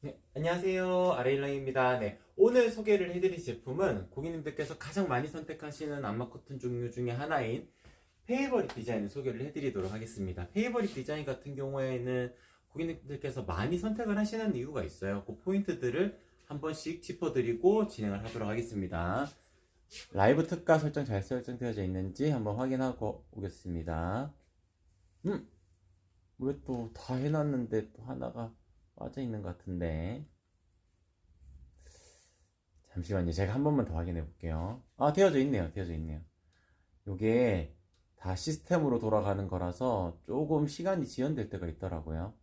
네, 안녕하세요. 아레일랑입니다. 네, 오늘 소개를 해드릴 제품은 고객님들께서 가장 많이 선택하시는 암막 커튼 종류 중에 하나인 페이버릿 디자인을 소개를 해드리도록 하겠습니다. 페이버릿 디자인 같은 경우에는 고객님들께서 많이 선택을 하시는 이유가 있어요. 그 포인트들을 한 번씩 짚어드리고 진행을 하도록 하겠습니다. 라이브 특가 설정 잘 설정되어져 있는지 한번 확인하고 오겠습니다. 왜 또 다 해놨는데 또 하나가 빠져 있는 것 같은데. 잠시만요. 제가 한 번만 더 확인해 볼게요. 아, 되어져 있네요. 되어져 있네요. 요게 다 시스템으로 돌아가는 거라서 조금 시간이 지연될 때가 있더라고요.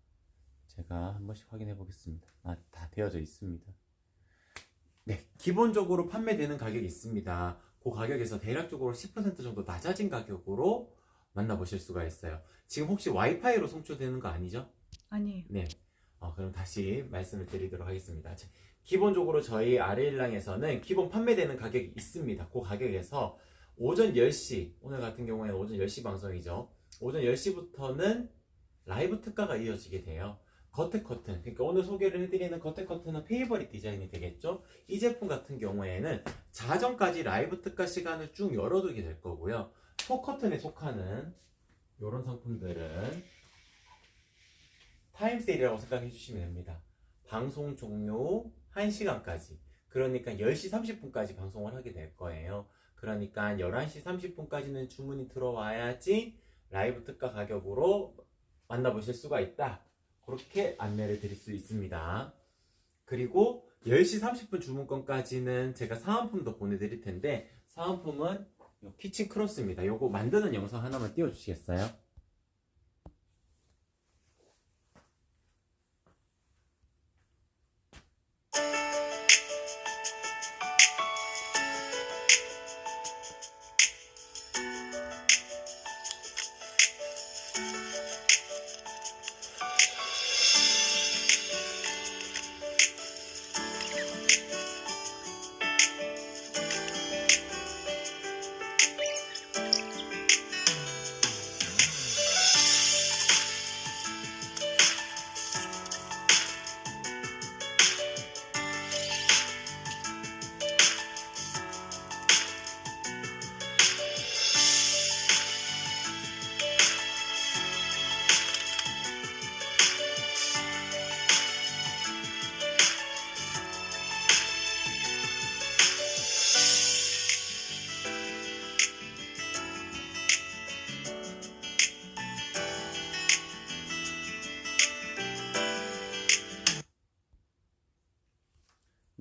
제가 한 번씩 확인해 보겠습니다. 아, 다 되어져 있습니다. 네, 기본적으로 판매되는 가격이 있습니다. 그 가격에서 대략적으로 10% 정도 낮아진 가격으로 만나보실 수가 있어요. 지금 혹시 와이파이로 송출되는 거 아니죠? 아니에요. 네. 그럼 다시 말씀을 드리도록 하겠습니다. 기본적으로 저희 아레일랑에서는 기본 판매되는 가격이 있습니다. 그 가격에서 오전 10시, 오늘 같은 경우에는 오전 10시 방송이죠. 오전 10시부터는 라이브 특가가 이어지게 돼요. 겉에 커튼, 그러니까 오늘 소개를 해드리는 겉에 커튼은 페이버릿 디자인이 되겠죠. 이 제품 같은 경우에는 자정까지 라이브 특가 시간을 쭉 열어두게 될 거고요. 속 커튼에 속하는 이런 상품들은 타임세일이라고 생각해 주시면 됩니다. 방송 종료 1시간까지, 그러니까 10시 30분까지 방송을 하게 될 거예요. 그러니까 11시 30분까지는 주문이 들어와야지 라이브 특가 가격으로 만나보실 수가 있다. 그렇게 안내를 드릴 수 있습니다. 그리고 10시 30분 주문권까지는 제가 사은품도 보내드릴 텐데, 사은품은 키친 크로스입니다. 요거 만드는 영상 하나만 띄워주시겠어요?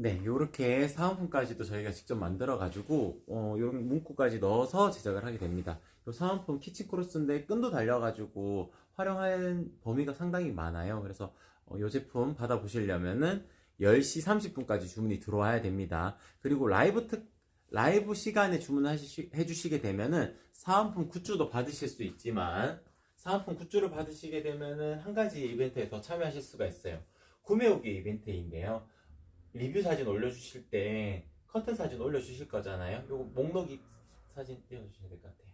네, 요렇게 사은품까지도 저희가 직접 만들어가지고, 요런 문구까지 넣어서 제작을 하게 됩니다. 요 사은품 키친 크로스인데 끈도 달려가지고 활용할 범위가 상당히 많아요. 그래서 요 제품 받아보시려면은 10시 30분까지 주문이 들어와야 됩니다. 그리고 라이브 시간에 해주시게 되면은 사은품 굿즈도 받으실 수 있지만, 사은품 굿즈를 받으시게 되면은 한 가지 이벤트에 더 참여하실 수가 있어요. 구매 후기 이벤트인데요. 리뷰 사진 올려주실 때 커튼 사진 올려주실 거잖아요. 요거 목록이 사진 띄워주셔야 될 것 같아요.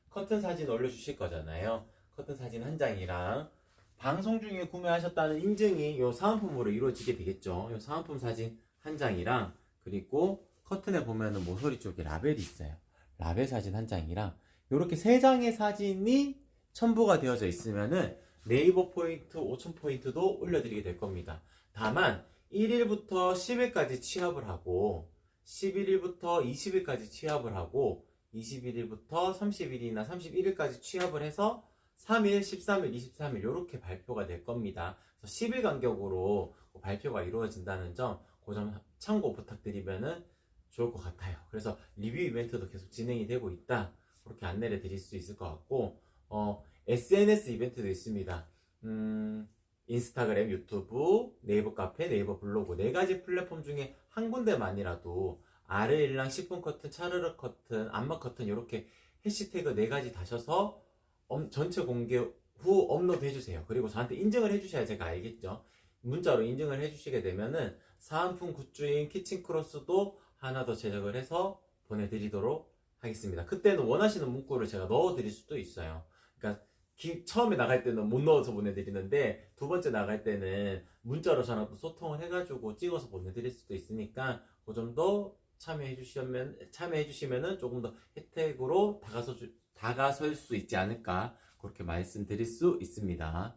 커튼 사진 올려주실 거잖아요. 커튼 사진 한 장이랑 방송 중에 구매하셨다는 인증이 요 사은품으로 이루어지게 되겠죠. 요 사은품 사진 한 장이랑, 그리고 커튼에 보면은 모서리 쪽에 라벨이 있어요. 라벨 사진 한 장이랑, 요렇게 세 장의 사진이 첨부가 되어져 있으면은 네이버 포인트 5,000 포인트도 올려드리게 될 겁니다. 다만 1일부터 10일까지 취합을 하고, 11일부터 20일까지 취합을 하고, 21일부터 30일이나 31일까지 취합을 해서 3일, 13일, 23일 이렇게 발표가 될 겁니다. 그래서 10일 간격으로 발표가 이루어진다는 점, 그 점 참고 부탁드리면 좋을 것 같아요. 그래서 리뷰 이벤트도 계속 진행이 되고 있다. 그렇게 안내를 드릴 수 있을 것 같고, SNS 이벤트도 있습니다. 인스타그램, 유튜브, 네이버 카페, 네이버 블로그 네 가지 플랫폼 중에 한 군데만이라도 아르일랑 10분 커튼, 차르르 커튼, 암막 커튼 이렇게 해시태그 네 가지 다셔서 전체 공개 후 업로드 해주세요. 그리고 저한테 인증을 해주셔야 제가 알겠죠. 문자로 인증을 해주시게 되면은 사은품 굿즈인 키친 크로스도 하나 더 제작을 해서 보내드리도록 하겠습니다. 그때는 원하시는 문구를 제가 넣어드릴 수도 있어요. 그러니까 처음에 나갈 때는 못 넣어서 보내드리는데 두 번째 나갈 때는 문자로 전화로 소통을 해가지고 찍어서 보내드릴 수도 있으니까 그 점도 참여해주시면은 조금 더 혜택으로 다가설 수 있지 않을까 그렇게 말씀드릴 수 있습니다.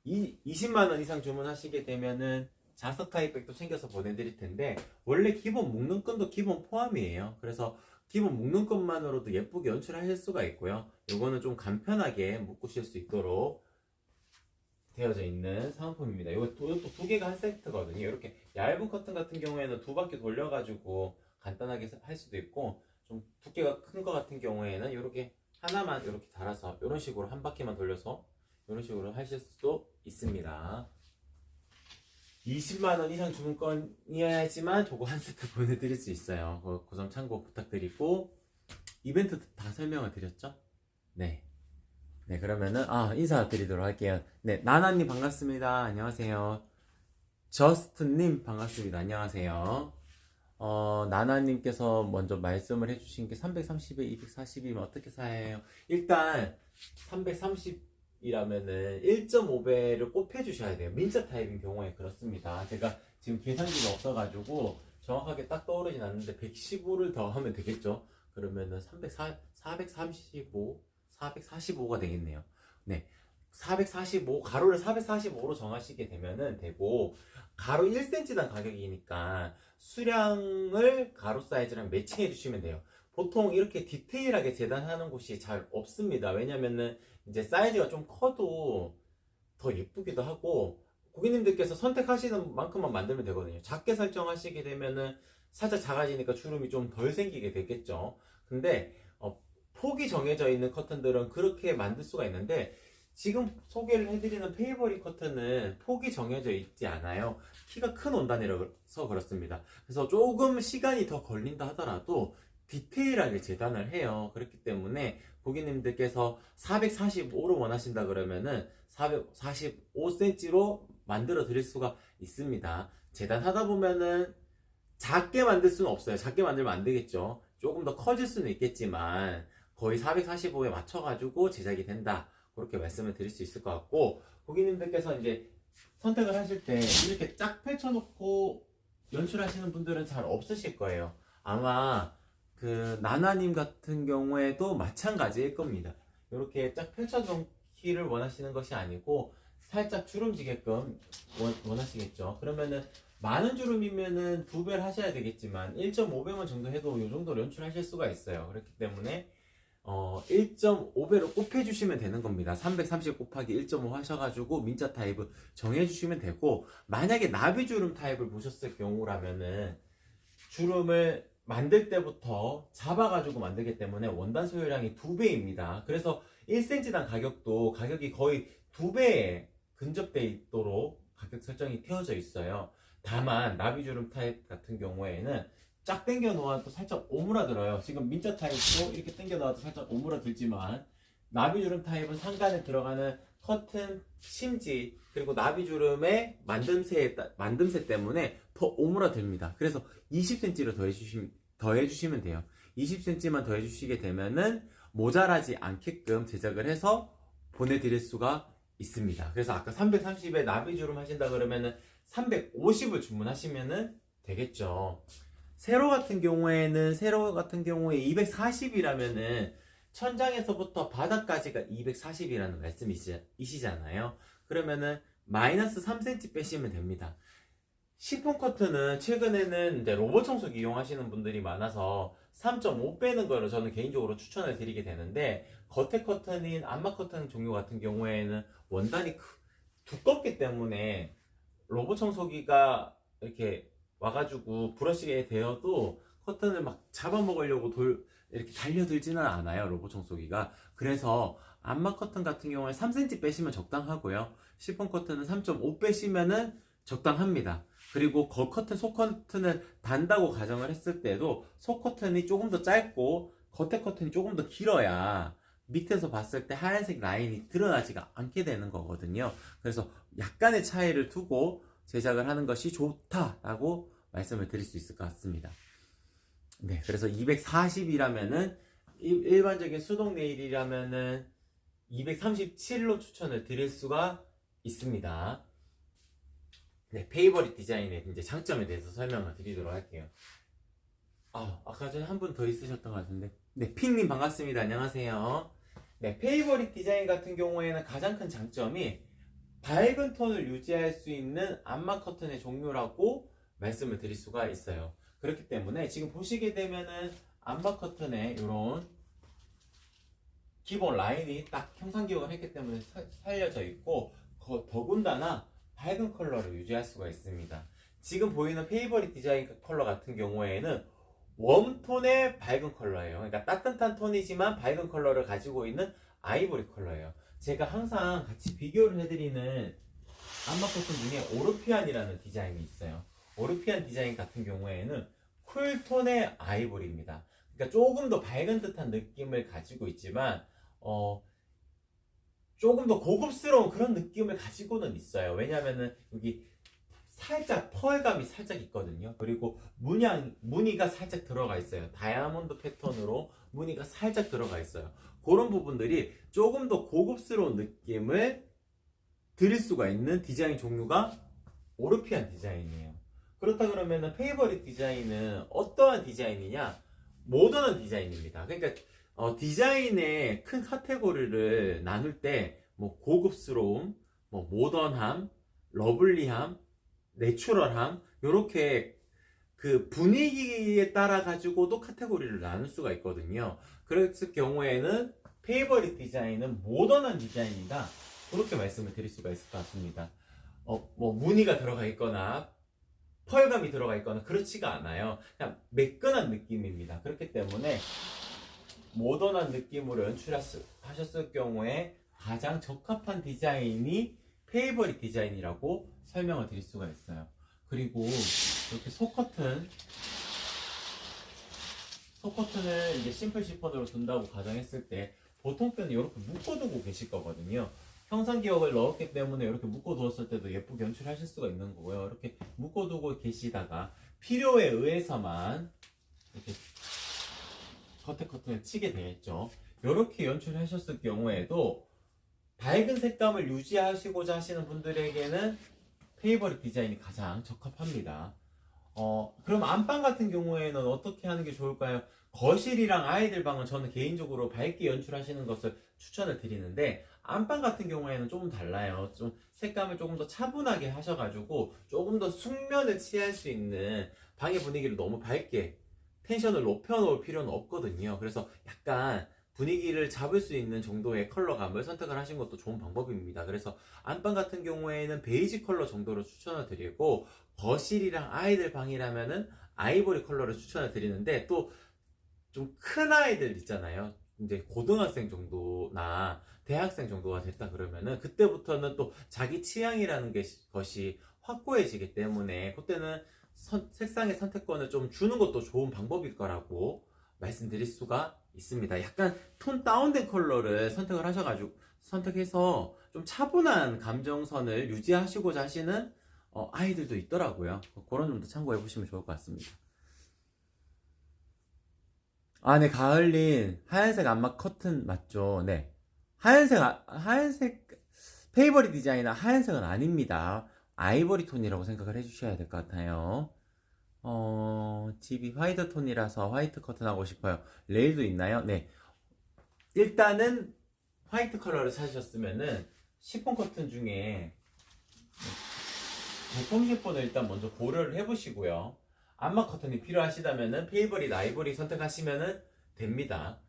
20만원 이상 주문하시게 되면은 자석 타입백도 챙겨서 보내드릴 텐데 원래 기본 묶는끈도 기본 포함이에요. 그래서 기본 묶는끈만으로도 예쁘게 연출하실 수가 있고요. 요거는 좀 간편하게 묶으실 수 있도록 되어져 있는 사은품입니다. 이것도 두 개가 한 세트거든요. 이렇게 얇은 커튼 같은 경우에는 두 바퀴 돌려가지고 간단하게 할 수도 있고, 좀 두께가 큰 거 같은 경우에는 이렇게 하나만 이렇게 달아서 이런 식으로 한 바퀴만 돌려서 이런 식으로 하실 수도 있습니다. 20만원 이상 주문권이어야지만 저거 한 세트 보내드릴 수 있어요. 그 점 참고 부탁드리고, 이벤트 다 설명을 드렸죠? 네. 네, 그러면은, 인사드리도록 할게요. 네, 나나님 반갑습니다. 안녕하세요. 저스트님 반갑습니다. 안녕하세요. 나나님께서 먼저 말씀을 해주신 게 330에 240이면 어떻게 사요? 일단, 330이라면은 1.5배를 꼭 해주셔야 돼요. 민자 타입인 경우에 그렇습니다. 제가 지금 계산기가 없어가지고 정확하게 딱 떠오르진 않는데 115를 더 하면 되겠죠? 그러면은 445가 되겠네요. 네. 445, 가로를 445로 정하시게 되면은 되고, 가로 1cm당 가격이니까 수량을 가로 사이즈랑 매칭해 주시면 돼요. 보통 이렇게 디테일하게 재단하는 곳이 잘 없습니다. 왜냐면은 이제 사이즈가 좀 커도 더 예쁘기도 하고, 고객님들께서 선택하시는 만큼만 만들면 되거든요. 작게 설정하시게 되면은 살짝 작아지니까 주름이 좀 덜 생기게 되겠죠. 근데 폭이 정해져 있는 커튼들은 그렇게 만들 수가 있는데, 지금 소개를 해드리는 페이버리 커튼은 폭이 정해져 있지 않아요. 키가 큰 원단이라서 그렇습니다. 그래서 조금 시간이 더 걸린다 하더라도 디테일하게 재단을 해요. 그렇기 때문에 고객님들께서 445로 원하신다 그러면은 445cm로 만들어 드릴 수가 있습니다. 재단하다 보면은 작게 만들 수는 없어요. 작게 만들면 안 되겠죠. 조금 더 커질 수는 있겠지만 거의 445에 맞춰가지고 제작이 된다. 그렇게 말씀을 드릴 수 있을 것 같고, 고객님들께서 이제 선택을 하실 때 이렇게 쫙 펼쳐놓고 연출하시는 분들은 잘 없으실 거예요. 아마 그 나나님 같은 경우에도 마찬가지일 겁니다. 이렇게 쫙 펼쳐놓기를 원하시는 것이 아니고 살짝 주름지게끔 원하시겠죠. 그러면은 많은 주름이면은 2배를 하셔야 되겠지만 1.5배만 정도 해도 이 정도로 연출하실 수가 있어요. 그렇기 때문에 1.5배로 곱해주시면 되는 겁니다. 330 곱하기 1.5 하셔가지고 민자 타입을 정해주시면 되고, 만약에 나비주름 타입을 보셨을 경우라면은 주름을 만들 때부터 잡아가지고 만들기 때문에 원단 소요량이 2배입니다. 그래서 1cm당 가격이 거의 2배에 근접돼 있도록 가격 설정이 되어져 있어요. 다만 나비주름 타입 같은 경우에는 쫙 당겨 놓아도 살짝 오므라들어요. 지금 민자 타입도 이렇게 당겨 놓아도 살짝 오므라들지만, 나비주름 타입은 상단에 들어가는 커튼 심지 그리고 나비주름의 만듦새 때문에 더 오므라듭니다. 그래서 20cm를 더해주시면 돼요. 20cm만 더해주시게 되면은 모자라지 않게끔 제작을 해서 보내드릴 수가 있습니다. 그래서 아까 330에 나비주름 하신다 그러면은 350을 주문하시면은 되겠죠. 세로 같은 경우에 240이라면은 천장에서부터 바닥까지가 240이라는 말씀이시잖아요. 그러면은 마이너스 3cm 빼시면 됩니다. 시폰 커튼은 최근에는 이제 로봇 청소기 이용하시는 분들이 많아서 3.5 빼는 거를 저는 개인적으로 추천을 드리게 되는데, 겉에 커튼인 암막 커튼 종류 같은 경우에는 원단이 두껍기 때문에 로봇 청소기가 이렇게 와가지고 브러쉬에 대어도 커튼을 막 잡아먹으려고 이렇게 달려들지는 않아요, 로봇 청소기가. 그래서 암막 커튼 같은 경우에 3cm 빼시면 적당하고요. 시폰 커튼은 3.5 빼시면은 적당합니다. 그리고 겉 커튼, 속 커튼을 단다고 가정을 했을 때도 속 커튼이 조금 더 짧고 겉에 커튼이 조금 더 길어야 밑에서 봤을 때 하얀색 라인이 드러나지가 않게 되는 거거든요. 그래서 약간의 차이를 두고 제작을 하는 것이 좋다라고 말씀을 드릴 수 있을 것 같습니다. 네, 그래서 240이라면은 일반적인 수동 네일이라면은 237로 추천을 드릴 수가 있습니다. 네, 페이버릿 디자인의 이제 장점에 대해서 설명을 드리도록 할게요. 아까 전에 한 분 더 있으셨던 것 같은데. 네, 핑님 반갑습니다. 안녕하세요. 네, 페이버릿 디자인 같은 경우에는 가장 큰 장점이 밝은 톤을 유지할 수 있는 암막 커튼의 종류라고 말씀을 드릴 수가 있어요. 그렇기 때문에 지금 보시게 되면은 암막 커튼에 이런 기본 라인이 딱 형상 기억을 했기 때문에 살려져 있고, 더군다나 밝은 컬러를 유지할 수가 있습니다. 지금 보이는 페이버릿 디자인 컬러 같은 경우에는 웜톤의 밝은 컬러예요. 그러니까 따뜻한 톤이지만 밝은 컬러를 가지고 있는 아이보리 컬러예요. 제가 항상 같이 비교를 해드리는 암막 커튼 중에 오르피안이라는 디자인이 있어요. 오르피안 디자인 같은 경우에는 쿨톤의 아이보리입니다. 그러니까 조금 더 밝은 듯한 느낌을 가지고 있지만 조금 더 고급스러운 그런 느낌을 가지고는 있어요. 왜냐하면은 여기 살짝 펄감이 살짝 있거든요. 그리고 무늬가 살짝 들어가 있어요. 다이아몬드 패턴으로 무늬가 살짝 들어가 있어요. 그런 부분들이 조금 더 고급스러운 느낌을 드릴 수가 있는 디자인 종류가 오르피안 디자인이에요. 그렇다 그러면 페이버릿 디자인은 어떠한 디자인이냐? 모던한 디자인입니다. 그러니까 디자인의 큰 카테고리를 나눌 때 뭐 고급스러움, 뭐 모던함, 러블리함, 내추럴함, 이렇게 그 분위기에 따라 가지고도 카테고리를 나눌 수가 있거든요. 그랬을 경우에는 페이버릿 디자인은 모던한 디자인이다, 그렇게 말씀을 드릴 수가 있을 것 같습니다. 뭐 무늬가 들어가 있거나 펄감이 들어가 있거나 그렇지가 않아요. 그냥 매끈한 느낌입니다. 그렇기 때문에 모던한 느낌으로 연출하셨을 경우에 가장 적합한 디자인이 페이버릿 디자인이라고 설명을 드릴 수가 있어요. 그리고 이렇게 속커튼을 이제 심플 시폰으로 둔다고 가정했을 때 보통 때는 이렇게 묶어두고 계실 거거든요. 형상 기억을 넣었기 때문에 이렇게 묶어두었을 때도 예쁘게 연출하실 수가 있는 거고요. 이렇게 묶어두고 계시다가 필요에 의해서만 이렇게 커튼을 치게 되겠죠. 이렇게 연출하셨을 경우에도 밝은 색감을 유지하시고자 하시는 분들에게는 페이버릿 디자인이 가장 적합합니다. 그럼 안방 같은 경우에는 어떻게 하는 게 좋을까요? 거실이랑 아이들 방은 저는 개인적으로 밝게 연출하시는 것을 추천을 드리는데, 안방 같은 경우에는 조금 달라요. 좀 색감을 조금 더 차분하게 하셔가지고 조금 더 숙면을 취할 수 있는, 방의 분위기를 너무 밝게 텐션을 높여놓을 필요는 없거든요. 그래서 약간 분위기를 잡을 수 있는 정도의 컬러감을 선택을 하신 것도 좋은 방법입니다. 그래서 안방 같은 경우에는 베이지 컬러 정도로 추천을 드리고, 거실이랑 아이들 방이라면은 아이보리 컬러를 추천을 드리는데, 또 좀 큰 아이들 있잖아요. 이제 고등학생 정도나 대학생 정도가 됐다 그러면은 그때부터는 또 자기 취향이라는 것이 확고해지기 때문에 그때는 색상의 선택권을 좀 주는 것도 좋은 방법일 거라고 말씀드릴 수가 있습니다. 약간 톤 다운된 컬러를 선택해서 좀 차분한 감정선을 유지하시고자 하시는 아이들도 있더라고요. 그런 점도 참고해 보시면 좋을 것 같습니다. 네, 가을린 하얀색 암막 커튼 맞죠? 네. 하얀색 페이버릿 디자인은 하얀색은 아닙니다. 아이보리 톤이라고 생각을 해주셔야 될 것 같아요. 집이 화이트 톤이라서 화이트 커튼 하고 싶어요. 레일도 있나요? 네. 일단은 화이트 컬러를 사셨으면은 시폰 커튼 중에 제품 시폰을 일단 먼저 고려를 해보시고요. 암막 커튼이 필요하시다면은 페이버릿 아이보리 선택하시면은 됩니다.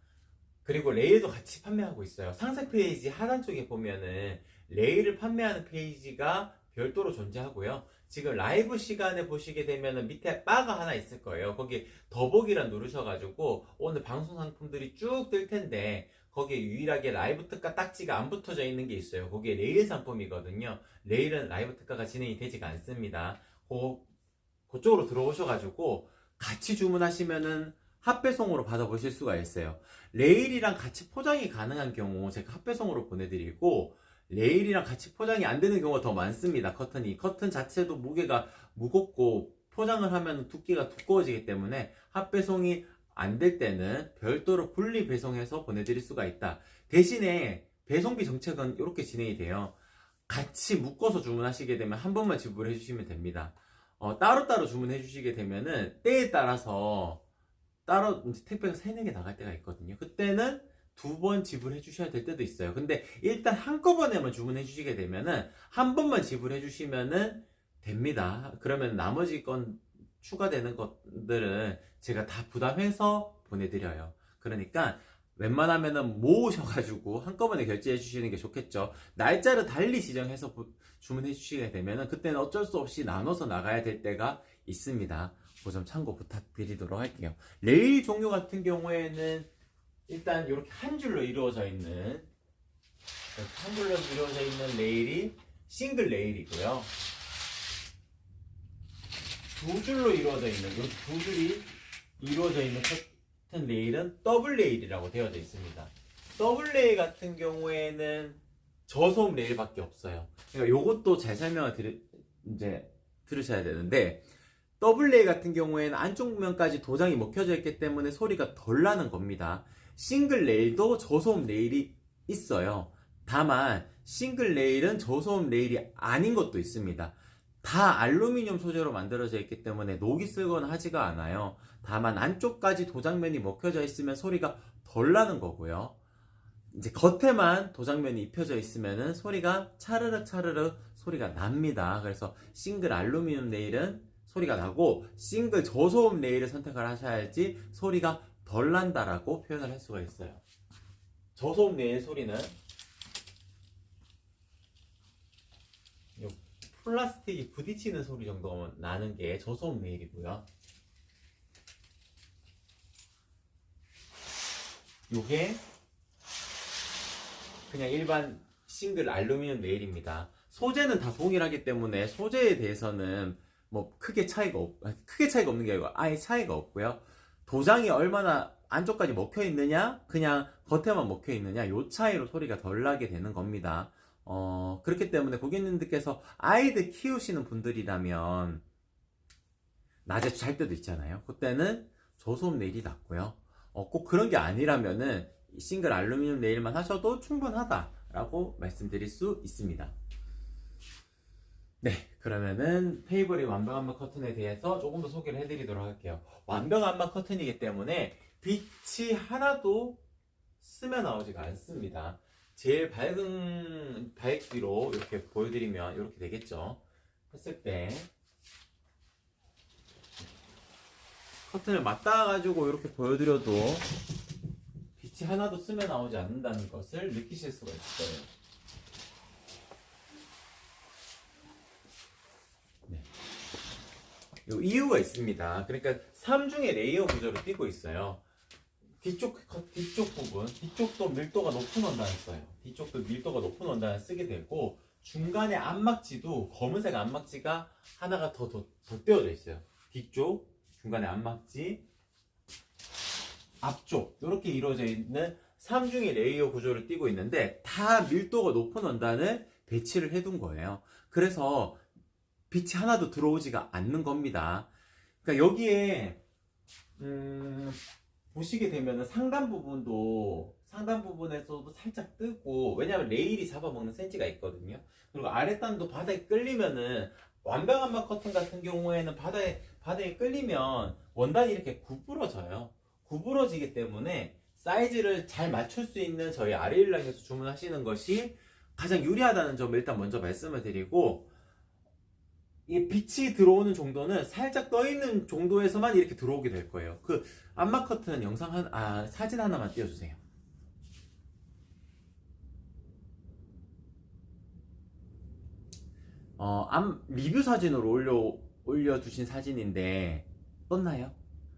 그리고 레일도 같이 판매하고 있어요. 상세 페이지 하단 쪽에 보면은 레일을 판매하는 페이지가 별도로 존재하고요. 지금 라이브 시간에 보시게 되면은 밑에 바가 하나 있을 거예요. 거기 더보기란 누르셔가지고 오늘 방송 상품들이 쭉 뜰 텐데, 거기에 유일하게 라이브 특가 딱지가 안 붙어져 있는 게 있어요. 거기에 레일 상품이거든요. 레일은 라이브 특가가 진행이 되지가 않습니다. 그쪽으로 들어오셔가지고 같이 주문하시면은 합배송으로 받아보실 수가 있어요. 레일이랑 같이 포장이 가능한 경우 제가 합배송으로 보내드리고, 레일이랑 같이 포장이 안 되는 경우가 더 많습니다. 커튼 자체도 무게가 무겁고 포장을 하면 두께가 두꺼워지기 때문에 합배송이 안 될 때는 별도로 분리 배송해서 보내드릴 수가 있다. 대신에 배송비 정책은 이렇게 진행이 돼요. 같이 묶어서 주문하시게 되면 한 번만 지불해 주시면 됩니다. 따로따로 주문해 주시게 되면은 때에 따라서 따로 이제 택배가 3, 4개 나갈 때가 있거든요. 그때는 2번 지불해 주셔야 될 때도 있어요. 근데 일단 한꺼번에만 주문해 주시게 되면은 한 번만 지불해 주시면은 됩니다. 그러면 나머지 건 추가되는 것들은 제가 다 부담해서 보내드려요. 그러니까 웬만하면은 모으셔가지고 한꺼번에 결제해 주시는 게 좋겠죠. 날짜를 달리 지정해서 주문해 주시게 되면은 그때는 어쩔 수 없이 나눠서 나가야 될 때가 있습니다. 그 점 참고 부탁드리도록 할게요. 레일 종류 같은 경우에는 일단 이렇게 한 줄로 이루어져 있는 레일이 싱글 레일이고요. 두 줄로 이루어져 있는 이렇게 두 줄이 이루어져 있는 커튼 레일은 더블 레일이라고 되어져 있습니다. 더블 레일 같은 경우에는 저소음 레일밖에 없어요. 그러니까 요것도 잘 설명을 들으셔야 되는데 더블 레일 같은 경우에는 안쪽 면까지 도장이 먹혀져 있기 때문에 소리가 덜 나는 겁니다. 싱글 레일도 저소음 레일이 있어요. 다만 싱글 레일은 저소음 레일이 아닌 것도 있습니다. 다 알루미늄 소재로 만들어져 있기 때문에 녹이 슬거나 하지가 않아요. 다만 안쪽까지 도장면이 먹혀져 있으면 소리가 덜 나는 거고요. 이제 겉에만 도장면이 입혀져 있으면 소리가 차르륵 차르륵 소리가 납니다. 그래서 싱글 알루미늄 레일은 소리가 나고 싱글 저소음 레일을 선택을 하셔야지 소리가 덜 난다라고 표현을 할 수가 있어요. 저소음 레일 소리는 플라스틱이 부딪히는 소리 정도 나는 게 저소음 레일이고요. 요게 그냥 일반 싱글 알루미늄 레일입니다. 소재는 다 동일하기 때문에 소재에 대해서는 뭐 크게 차이가 없는 게 아니고 아예 차이가 없고요. 도장이 얼마나 안쪽까지 먹혀 있느냐, 그냥 겉에만 먹혀 있느냐, 요 차이로 소리가 덜 나게 되는 겁니다. 그렇기 때문에 고객님들께서 아이들 키우시는 분들이라면 낮에 잘 때도 있잖아요. 그때는 저소음 레일이 낫고요. 꼭 그런 게 아니라면은 싱글 알루미늄 레일만 하셔도 충분하다라고 말씀드릴 수 있습니다. 네, 그러면은 페이보리 완벽 암막 커튼에 대해서 조금 더 소개를 해드리도록 할게요. 완벽 암막 커튼이기 때문에 빛이 하나도 스며 나오지가 않습니다. 제일 밝기로 이렇게 보여드리면 이렇게 되겠죠. 했을 때 커튼을 맞닿아가지고 이렇게 보여드려도 빛이 하나도 스며 나오지 않는다는 것을 느끼실 수가 있을 거예요. 네. 요 이유가 있습니다. 그러니까 3중의 레이어 구조로 띄고 있어요. 뒤쪽 부분, 뒤쪽도 밀도가 높은 원단을 써요. 뒤쪽도 밀도가 높은 원단을 쓰게 되고 중간에 안막지도 검은색 안막지가 하나가 더 띄워져 있어요. 뒤쪽, 중간에 안막지, 앞쪽 이렇게 이루어져 있는 3중의 레이어 구조를 띄고 있는데 다 밀도가 높은 원단을 배치를 해둔 거예요. 그래서 빛이 하나도 들어오지가 않는 겁니다. 그러니까 여기에 보시게 되면 상단 부분에서도 살짝 뜨고, 왜냐하면 레일이 잡아먹는 센치가 있거든요. 그리고 아랫단도 바닥에 끌리면은 완벽 암막 커튼 같은 경우에는 바닥에 끌리면 원단이 이렇게 구부러져요. 구부러지기 때문에 사이즈를 잘 맞출 수 있는 저희 아레일랑에서 주문하시는 것이 가장 유리하다는 점을 일단 먼저 말씀을 드리고, 이 빛이 들어오는 정도는 살짝 떠 있는 정도에서만 이렇게 들어오게 될 거예요. 그 암막 커튼 사진 하나만 띄워주세요. 리뷰 사진으로 올려주신 사진인데 떴나요?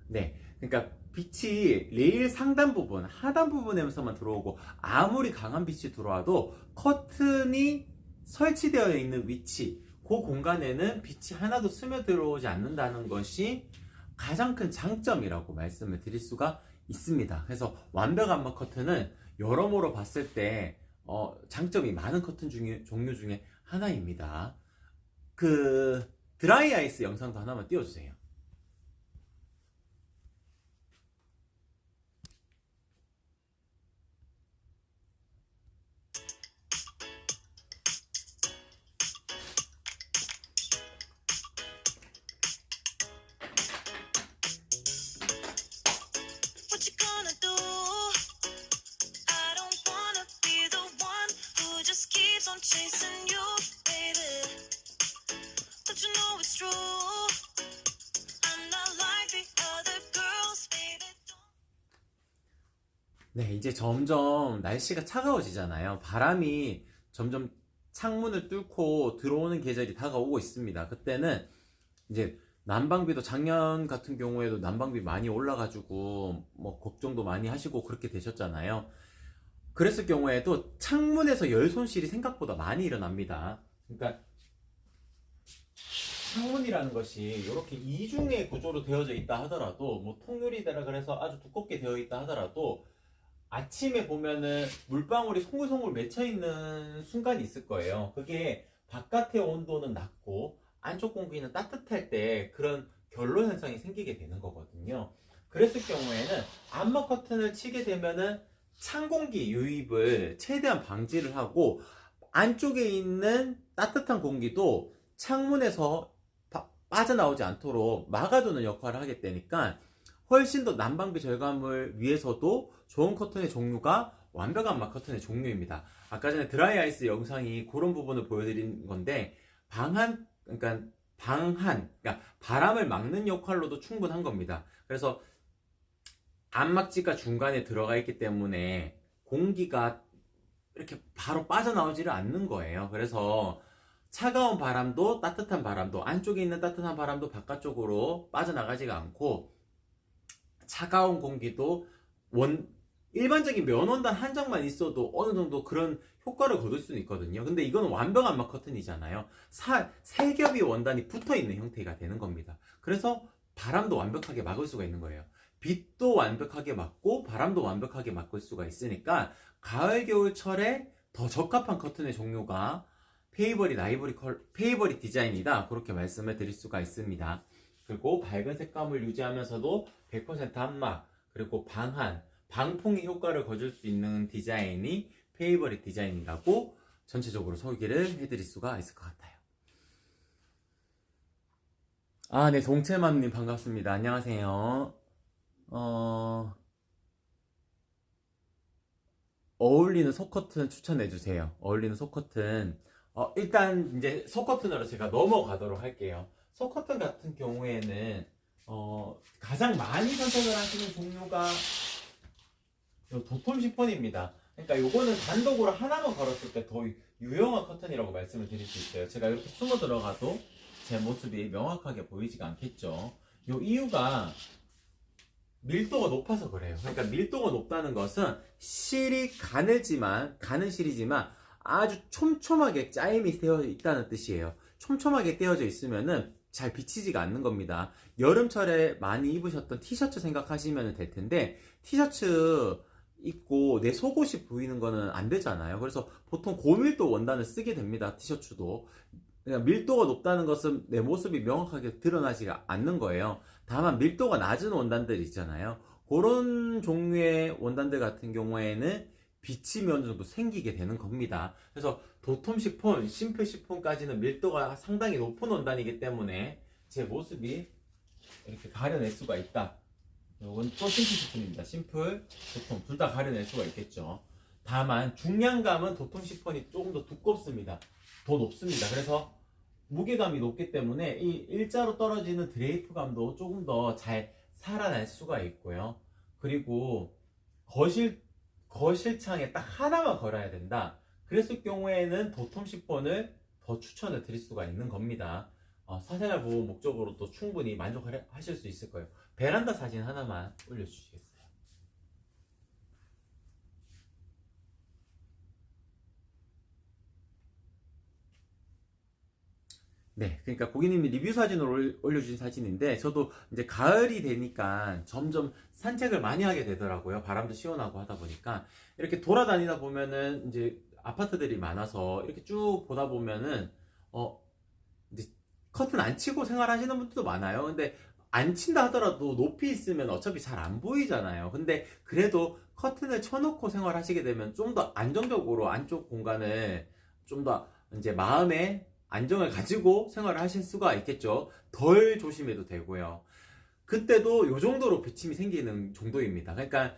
네, 그러니까 빛이 레일 상단 부분, 하단 부분에서만 들어오고 아무리 강한 빛이 들어와도 커튼이 설치되어 있는 위치, 그 공간에는 빛이 하나도 스며들어오지 않는다는 것이 가장 큰 장점이라고 말씀을 드릴 수가 있습니다. 그래서 완벽 암막 커튼은 여러모로 봤을 때 장점이 많은 커튼 종류 중에 하나입니다. 그 드라이 아이스 영상도 하나만 띄워주세요. 네, 이제 점점 날씨가 차가워지잖아요. 바람이 점점 창문을 뚫고 들어오는 계절이 다가오고 있습니다. 그때는 이제 난방비도 작년 같은 경우에도 난방비 많이 올라가지고 뭐 걱정도 많이 하시고 그렇게 되셨잖아요. 그랬을 경우에도 창문에서 열 손실이 생각보다 많이 일어납니다. 그러니까 창문이라는 것이 이렇게 이중의 구조로 되어져 있다 하더라도, 뭐 통유리라 그래서 아주 두껍게 되어 있다 하더라도 아침에 보면은 물방울이 송글송글 맺혀 있는 순간이 있을 거예요. 그게 바깥의 온도는 낮고 안쪽 공기는 따뜻할 때 그런 결로 현상이 생기게 되는 거거든요. 그랬을 경우에는 암막 커튼을 치게 되면은 찬 공기 유입을 최대한 방지를 하고, 안쪽에 있는 따뜻한 공기도 창문에서 빠져나오지 않도록 막아두는 역할을 하게 되니까 훨씬 더 난방비 절감을 위해서도 좋은 커튼의 종류가 완벽한 암막 커튼의 종류입니다. 아까 전에 드라이 아이스 영상이 그런 부분을 보여드린 건데, 그러니까 바람을 막는 역할로도 충분한 겁니다. 그래서 암막지가 중간에 들어가 있기 때문에 공기가 이렇게 바로 빠져나오지를 않는 거예요. 그래서 차가운 바람도 따뜻한 바람도, 안쪽에 있는 따뜻한 바람도 바깥쪽으로 빠져나가지가 않고, 차가운 공기도 일반적인 면원단 한 장만 있어도 어느 정도 그런 효과를 거둘 수는 있거든요. 근데 이거는 완벽한 암막 커튼이잖아요. 세 겹이 원단이 붙어 있는 형태가 되는 겁니다. 그래서 바람도 완벽하게 막을 수가 있는 거예요. 빛도 완벽하게 막고 바람도 완벽하게 막을 수가 있으니까 가을 겨울철에 더 적합한 커튼의 종류가 페이버릿 디자인이다, 그렇게 말씀을 드릴 수가 있습니다. 그리고 밝은 색감을 유지하면서도 100% 암막, 그리고 방풍의 효과를 거둘 수 있는 디자인이 페이버릿 디자인이라고 전체적으로 소개를 해드릴 수가 있을 것 같아요. 네, 동채맘님 반갑습니다. 안녕하세요. 어울리는 속커튼 추천해주세요. 어울리는 속커튼. 일단 이제 속커튼으로 제가 넘어가도록 할게요. 속커튼 같은 경우에는 가장 많이 선택을 하시는 종류가 도톰 시폰입니다. 그러니까 요거는 단독으로 하나만 걸었을 때 더 유용한 커튼이라고 말씀을 드릴 수 있어요. 제가 이렇게 숨어 들어가도 제 모습이 명확하게 보이지가 않겠죠. 요 이유가 밀도가 높아서 그래요. 그러니까 밀도가 높다는 것은 실이 가는 실이지만 아주 촘촘하게 짜임이 되어 있다는 뜻이에요. 촘촘하게 떼어져 있으면은 잘 비치지가 않는 겁니다. 여름철에 많이 입으셨던 티셔츠 생각하시면 될 텐데, 티셔츠 입고 내 속옷이 보이는 거는 안 되잖아요. 그래서 보통 고밀도 원단을 쓰게 됩니다. 티셔츠도. 그러니까 밀도가 높다는 것은 내 모습이 명확하게 드러나지가 않는 거예요. 다만 밀도가 낮은 원단들 있잖아요. 그런 종류의 원단들 같은 경우에는 비침이 어느 정도 생기게 되는 겁니다. 그래서 도톰 시폰, 심플 시폰까지는 밀도가 상당히 높은 원단이기 때문에 제 모습이 이렇게 가려낼 수가 있다. 이건 또 심플 시폰입니다. 심플, 도톰 둘 다 가려낼 수가 있겠죠. 다만 중량감은 도톰 시폰이 조금 더 두껍습니다. 더 높습니다. 그래서 무게감이 높기 때문에 이 일자로 떨어지는 드레이프감도 조금 더 잘 살아날 수가 있고요. 그리고 거실창에 딱 하나만 걸어야 된다. 그랬을 경우에는 도톰 시폰을 더 추천을 드릴 수가 있는 겁니다. 사생활 보호 목적으로도 충분히 만족하실 수 있을 거예요. 베란다 사진 하나만 올려주시겠어요? 네, 그러니까 고객님이 리뷰 사진을 올려주신 사진인데, 저도 이제 가을이 되니까 점점 산책을 많이 하게 되더라고요. 바람도 시원하고 하다 보니까. 이렇게 돌아다니다 보면은 이제 아파트들이 많아서 이렇게 쭉 보다 보면은, 이제 커튼 안 치고 생활하시는 분들도 많아요. 근데 안 친다 하더라도 높이 있으면 어차피 잘 안 보이잖아요. 근데 그래도 커튼을 쳐놓고 생활하시게 되면 좀 더 안정적으로 안쪽 공간을 좀 더 이제 마음에 안정을 가지고 생활을 하실 수가 있겠죠. 덜 조심해도 되고요. 그때도 요 정도로 비침이 생기는 정도입니다. 그러니까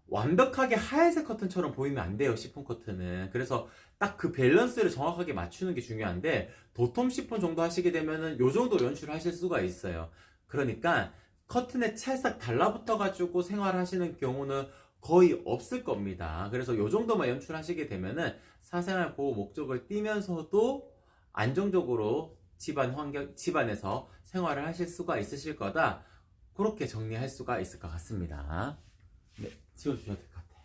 완벽하게 하얀색 커튼처럼 보이면 안 돼요, 시폰 커튼은. 그래서 딱 그 밸런스를 정확하게 맞추는 게 중요한데, 도톰 시폰 정도 하시게 되면은 요 정도 연출하실 수가 있어요. 그러니까 커튼에 찰싹 달라붙어 가지고 생활하시는 경우는 거의 없을 겁니다. 그래서 요 정도만 연출하시게 되면은 사생활 보호 목적을 띠면서도 안정적으로 집안에서 생활을 하실 수가 있으실 거다. 그렇게 정리할 수가 있을 것 같습니다. 네, 지워주셔도 될 것 같아요.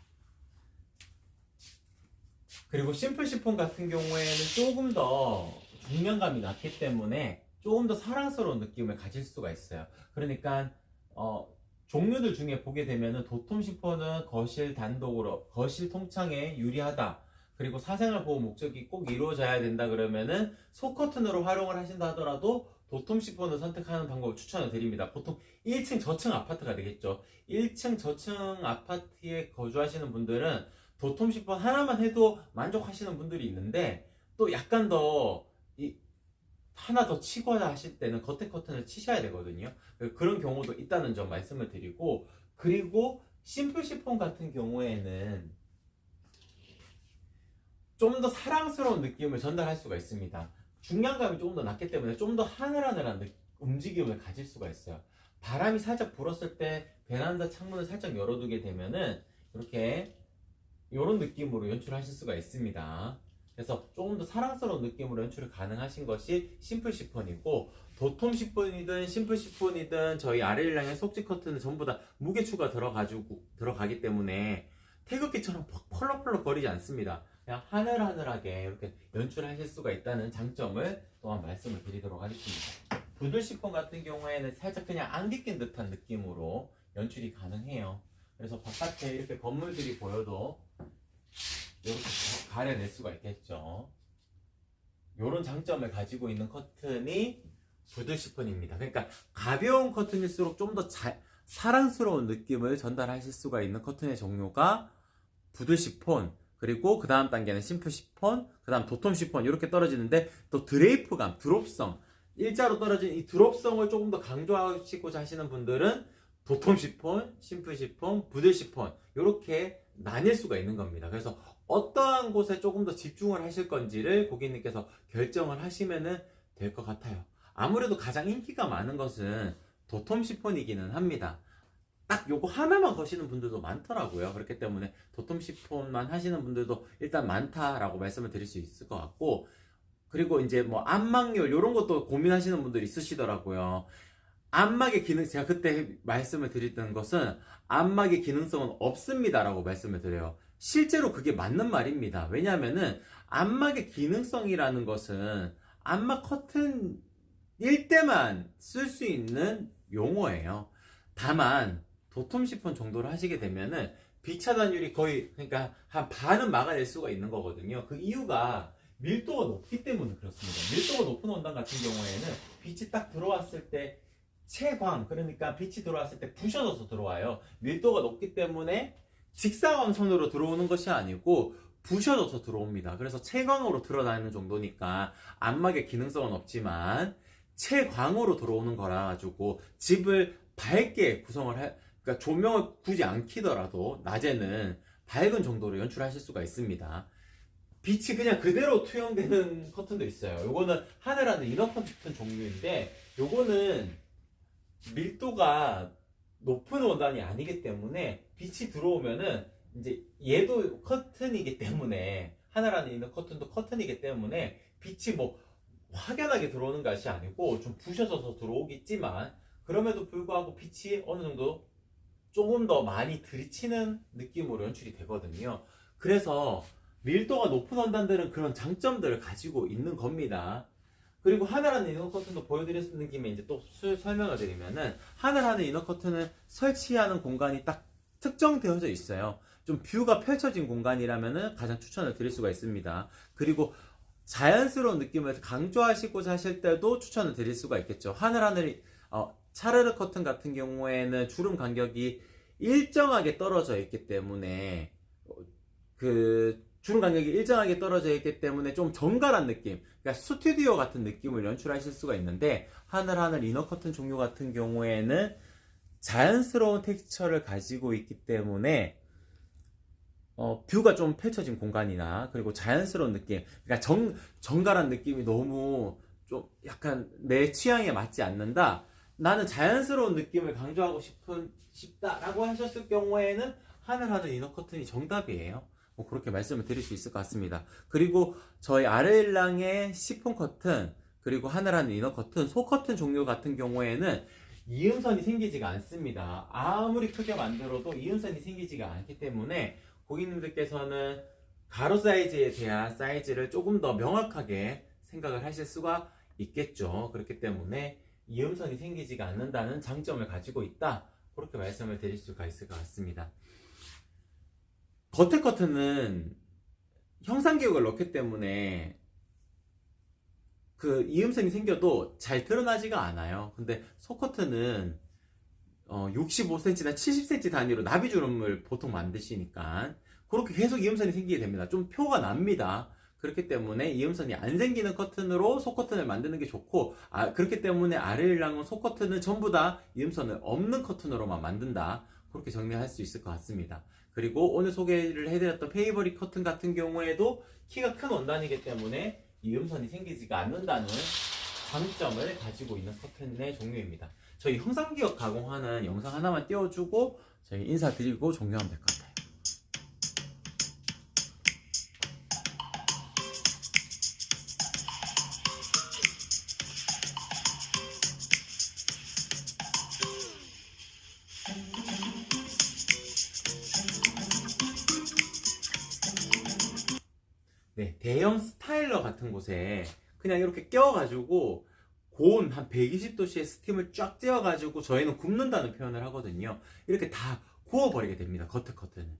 그리고 심플 시폰 같은 경우에는 조금 더 중량감이 낮기 때문에 조금 더 사랑스러운 느낌을 가질 수가 있어요. 그러니까 종류들 중에 보게 되면은 도톰 시폰은 거실 단독으로 거실 통창에 유리하다. 그리고 사생활 보호 목적이 꼭 이루어져야 된다 그러면은 소커튼으로 활용을 하신다 하더라도 도톰 시폰을 선택하는 방법을 추천을 드립니다. 보통 1층 저층 아파트가 되겠죠. 1층 저층 아파트에 거주하시는 분들은 도톰 시폰 하나만 해도 만족하시는 분들이 있는데, 또 약간 더 하나 더 치고자 하실 때는 겉에 커튼을 치셔야 되거든요. 그런 경우도 있다는 점 말씀을 드리고, 그리고 심플 시폰 같은 경우에는 좀 더 사랑스러운 느낌을 전달할 수가 있습니다. 중량감이 조금 더 낮기 때문에 좀 더 하늘하늘한 움직임을 가질 수가 있어요. 바람이 살짝 불었을 때 베란다 창문을 살짝 열어두게 되면은 이렇게 이런 느낌으로 연출하실 수가 있습니다. 그래서 조금 더 사랑스러운 느낌으로 연출이 가능하신 것이 심플 시폰이고, 도톰 시폰이든 심플 시폰이든 저희 아레일랑의 속지 커튼은 전부 다 무게추가 들어가기 때문에 태극기처럼 펄럭펄럭 거리지 않습니다. 그냥 하늘하늘하게 이렇게 연출하실 수가 있다는 장점을 또한 말씀을 드리도록 하겠습니다. 부들 시폰 같은 경우에는 살짝 그냥 안개 낀 듯한 느낌으로 연출이 가능해요. 그래서 바깥에 이렇게 건물들이 보여도 이렇게 가려낼 수가 있겠죠. 이런 장점을 가지고 있는 커튼이 부들 시폰입니다. 그러니까 가벼운 커튼일수록 좀 더 사랑스러운 느낌을 전달하실 수가 있는 커튼의 종류가 부들 시폰, 그리고 그 다음 단계는 심플 시폰, 그 다음 도톰 시폰 이렇게 떨어지는데, 또 드레이프감, 드롭성, 일자로 떨어진 이 드롭성을 조금 더 강조하시고자 하시는 분들은 도톰 시폰, 심플 시폰, 부들 시폰 이렇게 나뉠 수가 있는 겁니다. 그래서 어떠한 곳에 조금 더 집중을 하실 건지를 고객님께서 결정을 하시면 될 것 같아요. 아무래도 가장 인기가 많은 것은 도톰 시폰이기는 합니다. 딱 요거 하나만 거시는 분들도 많더라고요. 그렇기 때문에 도톰 시폰만 하시는 분들도 일단 많다라고 말씀을 드릴 수 있을 것 같고, 그리고 이제 뭐 안막열 이런 것도 고민하시는 분들이 있으시더라고요. 안막의 기능, 제가 그때 말씀을 드렸던 것은 안막의 기능성은 없습니다라고 말씀을 드려요. 실제로 그게 맞는 말입니다. 왜냐하면은 안막의 기능성이라는 것은 안막 커튼일 때만 쓸 수 있는 용어예요. 다만 도톰 시폰 정도를 하시게 되면은 비 차단율이 거의, 그러니까 한 반은 막아낼 수가 있는 거거든요. 그 이유가 밀도가 높기 때문에 그렇습니다. 밀도가 높은 원단 같은 경우에는 빛이 딱 들어왔을 때 채광, 그러니까 빛이 들어왔을 때 부셔져서 들어와요. 밀도가 높기 때문에 직사광선으로 들어오는 것이 아니고 부셔져서 들어옵니다. 그래서 채광으로 드러나는 정도니까 안막의 기능성은 없지만 채광으로 들어오는 거라 가지고 집을 밝게 그러니까 조명을 굳이 안 켜더라도 낮에는 밝은 정도로 연출하실 수가 있습니다. 빛이 그냥 그대로 투영되는 커튼도 있어요. 요거는 하늘하늘 이너 커튼 종류인데, 요거는 밀도가 높은 원단이 아니기 때문에 빛이 들어오면은, 이제 얘도 커튼이기 때문에, 하늘하늘 이너 커튼도 커튼이기 때문에 빛이 뭐 확연하게 들어오는 것이 아니고 좀 부셔져서 들어오겠지만, 그럼에도 불구하고 빛이 어느 정도 조금 더 많이 들이치는 느낌으로 연출이 되거든요. 그래서 밀도가 높은 원단들은 그런 장점들을 가지고 있는 겁니다. 그리고 하늘하늘 이너 커튼도 보여드리는 김에 이제 또 설명을 드리면은, 하늘하늘 이너 커튼은 설치하는 공간이 딱 특정되어져 있어요. 좀 뷰가 펼쳐진 공간이라면은 가장 추천을 드릴 수가 있습니다. 그리고 자연스러운 느낌을 강조하시고자 하실 때도 추천을 드릴 수가 있겠죠. 하늘하늘 차르르 커튼 같은 경우에는 주름 간격이 일정하게 떨어져 있기 때문에, 주름 간격이 일정하게 떨어져 있기 때문에 좀 정갈한 느낌, 그러니까 스튜디오 같은 느낌을 연출하실 수가 있는데, 하늘하늘 이너 커튼 종류 같은 경우에는 자연스러운 텍스처를 가지고 있기 때문에 뷰가 좀 펼쳐진 공간이나 그리고 자연스러운 느낌, 그러니까 정갈한 느낌이 너무 좀 약간 내 취향에 맞지 않는다. 나는 자연스러운 느낌을 강조하고 싶다라고 하셨을 경우에는 하늘하늘 이너 커튼이 정답이에요. 뭐 그렇게 말씀을 드릴 수 있을 것 같습니다. 그리고 저희 아르일랑의 시폰 커튼, 그리고 하늘하늘 이너 커튼, 소 커튼 종류 같은 경우에는 이음선이 생기지가 않습니다. 아무리 크게 만들어도 이음선이 생기지가 않기 때문에 고객님들께서는 가로 사이즈에 대한 사이즈를 조금 더 명확하게 생각을 하실 수가 있겠죠. 그렇기 때문에 이음선이 생기지가 않는다는 장점을 가지고 있다. 그렇게 말씀을 드릴 수가 있을 것 같습니다. 겉에 커튼은 형상기역을 넣기 때문에 그 이음선이 생겨도 잘 드러나지가 않아요. 근데 속커튼은 65cm나 70cm 단위로 나비주름을 보통 만드시니까 그렇게 계속 이음선이 생기게 됩니다. 좀 표가 납니다. 그렇기 때문에 이음선이 안 생기는 커튼으로 속커튼을 만드는 게 좋고, 그렇기 때문에 아르일랑은 속커튼은 전부 다 이음선을 없는 커튼으로만 만든다. 그렇게 정리할 수 있을 것 같습니다. 그리고 오늘 소개를 해드렸던 페이버릿 커튼 같은 경우에도 키가 큰 원단이기 때문에 이음선이 생기지가 않는다는 장점을 가지고 있는 커튼의 종류입니다. 저희 형상기역 가공하는 영상 하나만 띄워주고 저희 인사드리고 종료하면 될 것 같아요. 네, 대형 스타일러 같은 곳에 그냥 이렇게 껴가지고 고온 한 120도씨의 스팀을 쫙 쬐어가지고 저희는 굽는다는 표현을 하거든요. 이렇게 다 구워버리게 됩니다. 겉에 커튼은.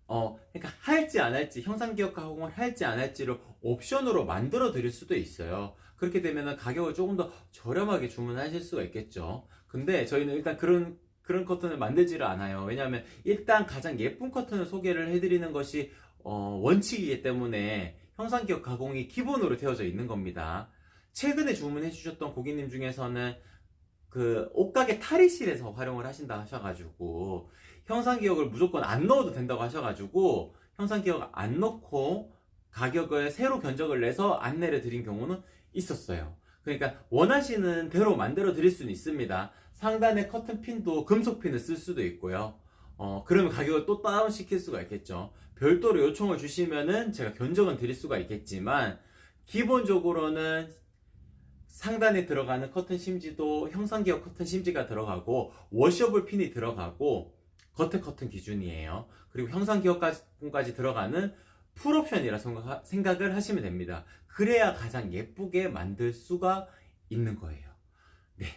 그러니까 할지 안 할지, 형상기역 가공을 할지 안 할지를 옵션으로 만들어 드릴 수도 있어요. 그렇게 되면 가격을 조금 더 저렴하게 주문하실 수가 있겠죠. 근데 저희는 일단 그런 커튼을 만들지를 않아요. 왜냐하면 일단 가장 예쁜 커튼을 소개를 해드리는 것이 원칙이기 때문에 형상기역 가공이 기본으로 되어져 있는 겁니다. 최근에 주문해 주셨던 고객님 중에서는 그 옷가게 탈의실에서 활용을 하신다 하셔가지고 형상기역을 무조건 안 넣어도 된다고 하셔가지고 형상기역 안 넣고 가격을 새로 견적을 내서 안내를 드린 경우는 있었어요. 그러니까 원하시는 대로 만들어 드릴 수는 있습니다. 상단에 커튼 핀도 금속 핀을 쓸 수도 있고요. 그러면 가격을 또 다운 시킬 수가 있겠죠. 별도로 요청을 주시면은 제가 견적은 드릴 수가 있겠지만 기본적으로는 상단에 들어가는 커튼 심지도 형상기역 커튼 심지가 들어가고 워셔블 핀이 들어가고 겉에 커튼 기준이에요. 그리고 형상기역까지 들어가는 풀옵션이라 생각을 하시면 됩니다. 그래야 가장 예쁘게 만들 수가 있는 거예요. 네,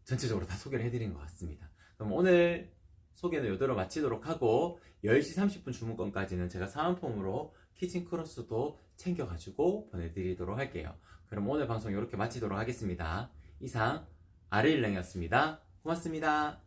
전체적으로 다 소개를 해드린 것 같습니다. 그럼 오늘 소개는 이대로 마치도록 하고 10시 30분 주문권까지는 제가 사은품으로 키친 크로스도 챙겨가지고 보내드리도록 할게요. 그럼 오늘 방송 이렇게 마치도록 하겠습니다. 이상 아르일랑이었습니다. 고맙습니다.